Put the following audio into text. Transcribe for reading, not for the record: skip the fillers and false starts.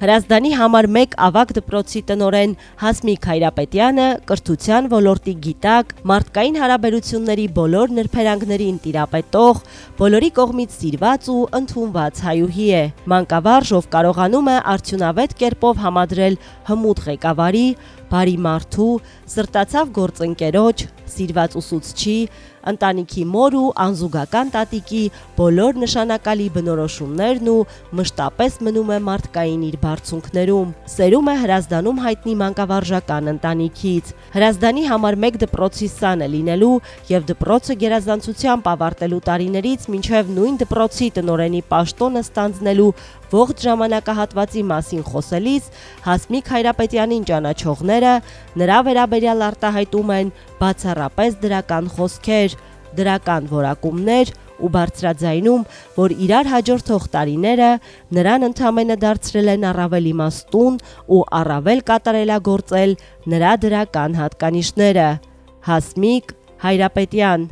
Հրազդանի համար 1 ավագ դպրոցի տնօրեն Հասմիկ Հայրապետյանը կրթության ոլորտի գիտակ, մարդկային հարաբերությունների բոլոր նրբերանգներին տիրապետող, բոլորի կողմից սիրված ու ընդունված հայուհի է։ Մանկավարժ, ով կարողանում է արդյունավետ կերպով համադրել հմուտ ղեկավարի, բարի մարդու, սրտացավ գործընկերոջ, սիրված ուսուցչի, ընտանիքի մոր ու անզուգական տատիկի բոլոր նշանակալի բնորոշումներն ու մշտապես մնում է մարդկային իր բարձունքներում։ Սերում է Հրազդանում հայտնի մանկավարժական ընտանիքից։ Հրազդանի համար 1 դպրոցի սան է լինելու եւ դպրոցը գերազանցությամբ ավարտելու տարիներից մինչեւ նույն դպրոցի տնօրենի պաշտոնը ստանձնելու ողջ ժամանակահատվածի մասին խոսելիս Հասմիկ Հայրապետյանին ճանաչողները նրա վերաբերյալ արտահայտում են բացառապես դրական խոսքեր, դրական որակումներ ու բարձրաձայնում, որ իրար հաջորդող տարիները նրան ընդամենը դարձրել են առավել իմաստուն ու առավել կատարելագործել նրա դրական հատկանիշները։ Հասմիկ Հայրապետյան։